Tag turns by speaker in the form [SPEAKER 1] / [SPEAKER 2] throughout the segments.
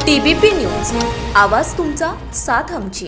[SPEAKER 1] TBP news, आवाज तुमचा, साथ आमची।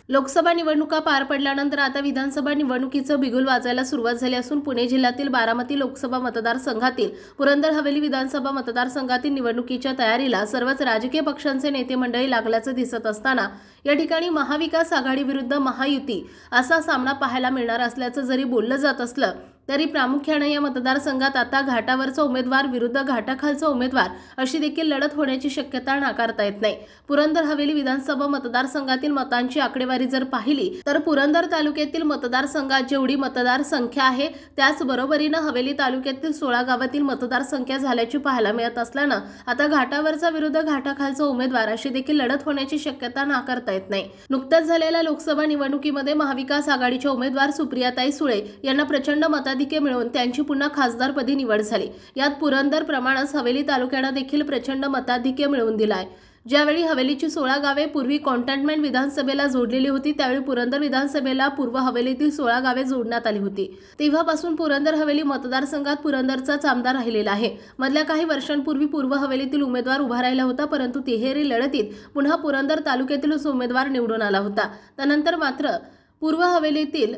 [SPEAKER 2] लोकसभा निवडणुका पार पडल्यानंतर आता विधानसभा निवडणुकीचं बिगुल वाजायला सुरुवात झाली असून पुणे जिल्ह्यातील बारामती लोकसभा मतदारसंघातील पुरंदर हवेली विधानसभा मतदारसंघातील निवडणुकीच्या तयारीला सर्वच राजकीय पक्षांचे नेते मंडळी लागल्याचं दिसत असताना या ठिकाणी महाविकास आघाडी विरुद्ध महायुती असा सामना पाहायला मिळणार असल्याचं जरी बोललं जात असलं तरी प्रामुख्याने या मतदारसंघात आता घाटावरचा उमेदवार विरुद्ध घाटाखालचा उमेदवार अशी देखील लढत होण्याची शक्यता नाकारता येत नाही। पुरंदर हवेली विधानसभा मतदारसंघातील मतांची आकडेवारी जर पाहिली तर पुरंदर तालुक्यातील मतदारसंघात जेवढी मतदार संख्या आहे त्याच बरोबरीने हवेली तालुक्यातील 16 गावातील मतदार संख्या झाल्याची पाहायला मिळत असल्यानं आता घाटावरचा विरुद्ध घाटाखालचा उमेदवार अशी देखील लढत होण्याची शक्यता नाकारता येत नाही। नुकत्याच झालेल्या लोकसभा निवडणुकीमध्ये महाविकास आघाडीच्या उमेदवार सुप्रियाताई सुळे यांना प्रचंड मताधिक्य मिळवून त्यांची पुन्हा खासदारपदी निवड झाली। यात पुरंदर प्रमाणच हवेली तालुक्याने देखील प्रचंड मताधिक्य मिळवून दिलं आहे। ज्यावेळी हवेलीची 16 गावे पूर्वी कॉन्टेनमेंट विधानसभेला जोडलेली होती त्यावेळी पुरंदर विधानसभेला पूर्व हवेलीतील 16 गावे जोडण्यात आली होती। तेव्हापासून पुरंदर हवेली मतदारसंघात पुरंदरचाच आमदार राहिलेला आहे। मधल्या काही वर्षांपूर्वी पूर्व हवेलीतील उमेदवार उभा राहिला होता, परंतु तिहेरी लढतीत पुन्हा पुरंदर तालुक्यातील उमेदवार निवडून आला होता। त्यानंतर मात्र पूर्व हवेलीतील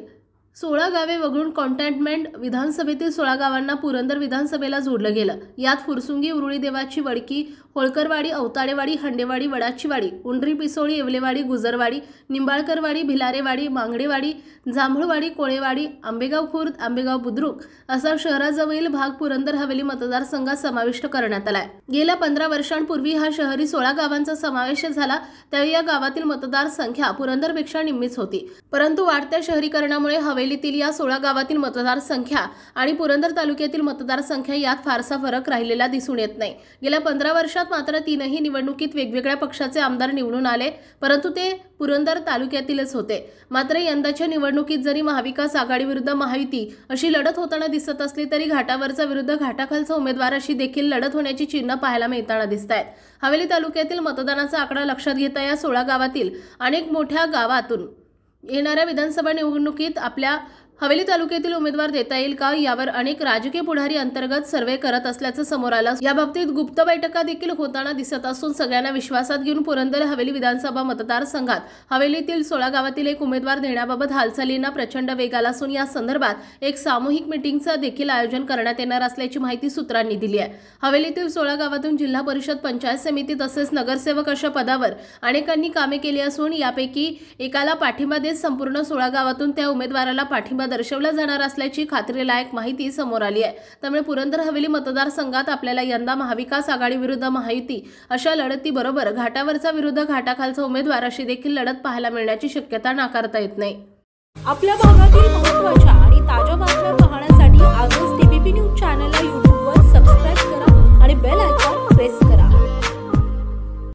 [SPEAKER 2] 16 गावे वगळून कॉन्टेनमेंट विधानसभेतील 16 गावांना पुरंदर विधानसभेला जोडलं गेलं। यात फुरसुंगी, उरुळी देवाची वडकी, होळकरवाडी, अवताडेवाडी, हंडेवाडी, वडाचीवाडी, उंडरी पिसोळी, येवलेवाडी, गुजरवाडी, निंबाळकरवाडी, भिलारेवाडी, मांगडेवाडी, जांभूळवाडी, कोळेवाडी, आंबेगाव खुर्द, आंबेगाव बुद्रुक असा शहराजवळील भाग पुरंदर हवेली मतदारसंघात समाविष्ट करण्यात आलाय। गेल्या 15 वर्षांपूर्वी हा शहरी 16 गावांचा समावेश झाला, त्यावेळी या गावातील मतदार संख्या पुरंदरपेक्षा निम्मीच होती। परंतु वाढत्या शहरीकरणामुळे हवेलीतील या 16 गावातील मतदार संख्या आणि पुरंदर तालुक्यातील मतदार संख्या यात फारसा फरक राहिलेला दिसून येत नाही। गेल्या 15 वर्षात मात्र तीनही निवडणुकीत वेगवेगळ्या पक्षाचे आमदार निवडून आले, परंतु ते पुरंदर तालुक्यातीलच होते। मात्र यंदाच्या निवडणुकीत जरी महाविकास आघाडी विरुद्ध महायुती अशी लढत होताना दिसत असली तरी घाटावरचा विरुद्ध घाटाखालचा उमेदवार अशी देखील लढत होण्याची चिन्ह पाहायला मिळताना दिसतायत। हवेली तालुक्यातील मतदानाचा आकडा लक्षात घेता या 16 गावातील अनेक मोठ्या गावातून येणाऱ्या विधानसभा निवडणुकीत आपल्या हवेली तालुक्यातील उमेदवार देता येईल का यावर अनेक राजकीय पुढारी अंतर्गत सर्वे करत असल्याचं समोर आलं। याबाबतीत गुप्त बैठका देखील होताना दिसत असून सगळ्यांना विश्वासात घेऊन पुरंदर हवेली विधानसभा मतदारसंघात हवेलीतील 16 गावातील एक उमेदवार देण्याबाबत हालचालींना प्रचंड वेग आला असून या संदर्भात एक सामूहिक मीटिंगचं देखील आयोजन करण्यात येणार असल्याची माहिती सूत्रांनी दिली आहे। हवेलीतील 16 गावातून जिल्हा परिषद, पंचायत समिती तसेच नगरसेवक अशा पदावर अनेकांनी कामे केली असून यापैकी एकाला पाठिंबा देत संपूर्ण 16 गावातून त्या उमेदवाराला पाठिंबा दर्शवला जाणार असल्याची खात्रीलायक माहिती समोर आली आहे। त्यामुळे पुरंदर हवेली मतदारसंघात आपल्याला यंदा महाविकास आघाडी विरुद्ध महायुती अशा लढतीबरोबर घाटावरचा विरुद्ध घाटाखालचा उमेदवार अशी देखील लढत पाहायला मिळण्याची शक्यता नाकारता येत नाही।
[SPEAKER 1] आपल्या भागातील महत्त्वाच्या आणि ताज्या बातम्या पाहण्यासाठी आजच